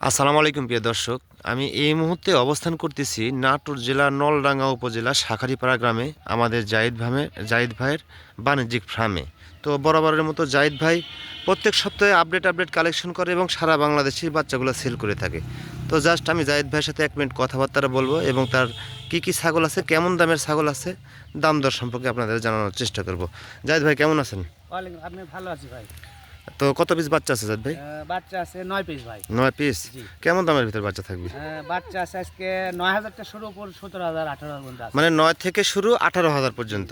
আসসালামু আলাইকুম প্রিয় দর্শক। আমি এই মুহূর্তে অবস্থান করতেছি নাটোর জেলার নলডাঙ্গা উপজেলা শাঁখারীপাড়া গ্রামে আমাদের জাহিদ ভাইয়ের বাণিজ্যিক ফার্মে। তো বরাবরের মতো জাহিদ ভাই প্রত্যেক সপ্তাহে আপডেট কালেকশন করে এবং সারা বাংলাদেশে বাচ্চাগুলো সেল করে থাকে। তো জাস্ট আমি জাহিদ ভাইয়ের সাথে 1 মিনিট কথাবার্তা বলবো এবং তার কি ছাগল আছে, কেমন দামের ছাগল আছে, দাম দর সম্পর্কে আপনাদের জানানোর চেষ্টা করব। জাহিদ ভাই কেমন আছেন? ওয়ালাইকুম, আপনি ভালো আছি ভাই। তো কত পিস বাচ্চা আছে জাহিদ ভাই? বাচ্চা আছে 9 পিস ভাই। 9 পিস। জি। কেমন দামের ভিতর বাচ্চা থাকবে? বাচ্চা আছে আজকে 9,000 টাকা শুরু করে 17,000 18,000 পর্যন্ত আছে। মানে 9 থেকে শুরু 18,000 পর্যন্ত।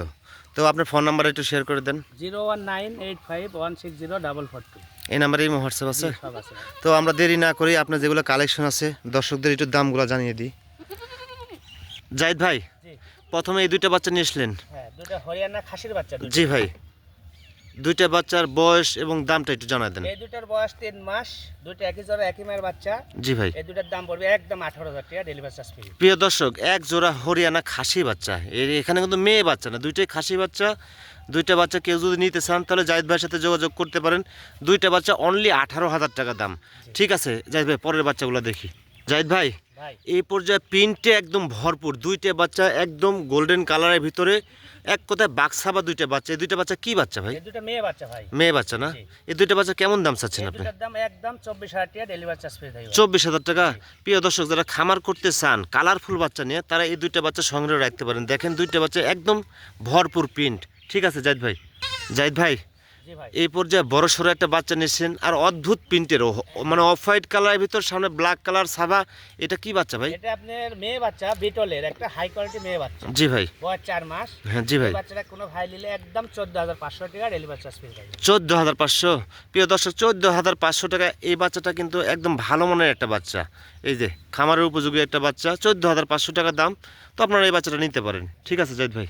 তো আপনার ফোন নাম্বার একটু শেয়ার করে দেন। 01985160442। এই নাম্বারে এই হোয়াটসঅ্যাপ আছে। সব আছে। তো আমরা দেরি না করি আপনার যেগুলো কালেকশন আছে দর্শকদের একটু দামগুলো জানিয়ে দিই। জাহিদ ভাই, জি। প্রথমে এই দুইটা বাচ্চা নিয়ে আসলেন। হ্যাঁ, দুটো হরিয়ানা খাসির বাচ্চা। জি ভাই, দুইটা বাচ্চার বয়স এবং দামটা একটু জানাই দেন। এই দুটার বয়স 3 মাস, দুটো একই জোড়া একই মায়ের বাচ্চা। জি ভাই। এই দুটার দাম পড়বে একদম 18,000 টাকা, ডেলিভারি চার্জ ফ্রি। প্রিয় দর্শক, এক জোড়া হরিয়ানা খাসি বাচ্চা, এখানে কিন্তু মেয়ে বাচ্চা না, দুইটাই খাসি বাচ্চা। দুইটা বাচ্চা কেউ যদি নিতে চান তাহলে জাহিদ ভাইয়ের সাথে যোগাযোগ করতে পারেন। দুইটা বাচ্চা অনলি 18,000 টাকা দাম। ঠিক আছে জাহিদ ভাই, পরের বাচ্চাগুলো দেখি। জাহিদ ভাই, ভাই এই পর্যায়ে প্রিন্টে একদম ভরপুর দুইটা বাচ্চা, একদম গোল্ডেন কালারের ভিতরে, এক কথায় বাক্সাবা দুইটা বাচ্চা। এই দুইটা বাচ্চা কি বাচ্চা ভাই? এই দুটো মেয়ে বাচ্চা ভাই। মেয়ে বাচ্চা না? জি। এই দুইটা বাচ্চা কেমন দাম চাচ্ছেন এই আপনি? দুটার দাম একদম 24,000 টাকা, ডেলিভারি চার্জ ফ্রি থাকবে। 24,000 টাকা। প্রিয় দর্শক, যারা খামার করতে চান কালারফুল বাচ্চা নিয়ে, তারা এই দুইটা বাচ্চা সংগ্রহ রাখতে পারেন। দেখেন দুইটা বাচ্চা একদম ভরপুর প্রিন্ট। ঠিক আছে জাহিদ ভাই। জাহিদ ভাই, জি ভাই। এই পর্যায়ে বড় সড়ো একটা বাচ্চা নিয়েছেন আর অদ্ভুত প্রিন্টের, মানে অফ হোয়াইট কালারের ভিতর সামনে ব্ল্যাক কালার সাবা। এটা কি বাচ্চা ভাই? এটা আপনার মেয়ে বাচ্চা, বিটলের একটা হাই কোয়ালিটি মেয়ে বাচ্চা। জি ভাই। বয়স 4 মাস। হ্যাঁ জি ভাই। এই বাচ্চাটা কোনো ভাই নিলে একদম 14,500 টাকা, ডেলিভারি চার্জ ফ্রি থাকবে। 14,500। প্রিয় দর্শক, 14,500 টাকা এই বাচ্চাটা কিন্তু একদম ভালো মনের একটা বাচ্চা। এই যে খামারের উপযোগী একটা বাচ্চা, 14,500 টাকা দাম। তো আপনারা এই বাচ্চাটা নিতে পারেন। ঠিক আছে জাহিদ ভাই।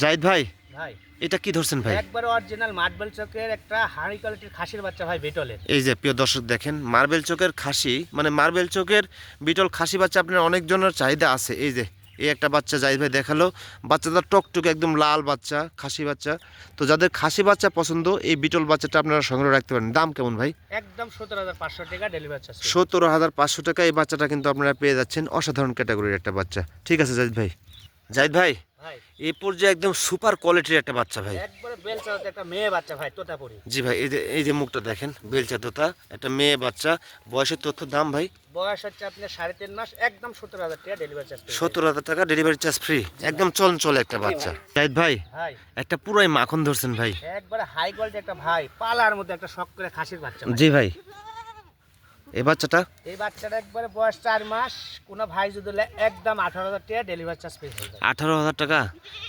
জাহিদ ভাই, ভাই এটা কি ধরছেন ভাই? একবার অরিজিনাল মার্বেল চকের একটা হাই কোয়ালিটির খাসির বাচ্চা ভাই, বিটলের। এই যে প্রিয় দর্শক দেখেন, মার্বেল চোখের খাসি, মানে মার্বেল চোখের বিটল খাসি বাচ্চা আপনার অনেকজনের চাহিদা আছে। এই যে এই একটা বাচ্চা জাহিদ ভাই দেখালো, বাচ্চাটা টকটকে একদম লাল বাচ্চা, খাসি বাচ্চা। তো যাদের খাসি বাচ্চা পছন্দ, এই বিটল বাচ্চাটা আপনারা সংগ্রহ রাখতে পারেন। দাম কেমন ভাই? একদম 17,500 টাকা, ডেলিভারি চার্জ। 17,500 টাকা এই বাচ্চাটা কিন্তু আপনারা পেয়ে যাচ্ছেন। অসাধারণ ক্যাটাগরির একটা বাচ্চা। ঠিক আছে জাহিদ ভাই। জাহিদ ভাই, ভাই এই পর্যায়ে একদম সুপার কোয়ালিটির একটা বাচ্চা ভাই। একবারে বেলচাতে একটা মেয়ে বাচ্চা ভাই, তোতাপুরি। জি ভাই, এই যে মুখটা দেখেন, বেলচা তোতা, একটা মেয়ে বাচ্চা। বয়সের তথ্য, দাম ভাই? বয়স হচ্ছে আপনার 3.5 মাস, একদম 17,000 টাকা, ডেলিভারি চার্জ। 17,000 টাকা, ডেলিভারি চার্জ ফ্রি। একদম চঞ্চল একটা বাচ্চা। জাহিদ ভাই, ভাই একটা পুরাই মাখন ধরছেন ভাই। একবারে হাই কোয়ালিটি একটা ভাই, পালার মধ্যে একটা শখ করে খাসির বাচ্চা ভাই। জি ভাই, এই বাচ্চাটা? এই বাচ্চাটা একবারে বয়স 4 মাস, কোনো ভাই যদি নেয় একদম 18,000 টাকা, ডেলিভারি চার্জ পেয়ে যাবে। 18,000 টাকা।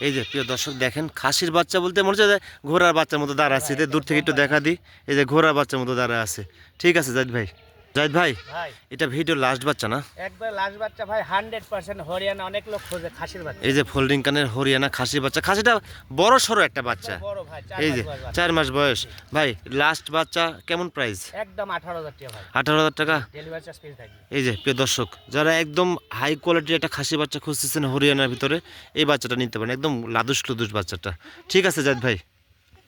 এই যে প্রিয় দর্শক দেখেন, খাসির বাচ্চা বলতে মনে হচ্ছে যে ঘোড়ার বাচ্চার মতো দাঁড়া আছে। দূর থেকে একটু দেখা দিই, এই যে ঘোড়ার বাচ্চার মতো দাঁড়া আছে। ঠিক আছে জাহিদ ভাই। জাহিদ ভাই, ভাই এটা ভিডিও লাস্ট বাচ্চা না? একবার লাস্ট বাচ্চা ভাই, 100% হরিয়ানা, অনেক লোক খোঁজে খাসির বাচ্চা। এই যে ফোল্ডিং কানের হরিয়ানা খাসি বাচ্চা। খাসিটা বড় সড়ো একটা বাচ্চা। বড় ভাই, 4 এই মাস যে বয়স বাচ্চা। 4 মাস বয়স। ভাই লাস্ট বাচ্চা কেমন প্রাইস? একদম 18,000 টাকা ভাই, 18,000 টাকা। ডেলিভারি চার্জ পেয়ে থাকবে। এই যে প্রিয় দর্শক, যারা একদম হাই কোয়ালিটির একটা খাসি বাচ্চা খুঁজতেছেন হরিয়ানার ভিতরে, এই বাচ্চাটা নিতে পারেন। একদম লাদুস লুদুস বাচ্চাটা। ঠিক আছে জাহিদ ভাই।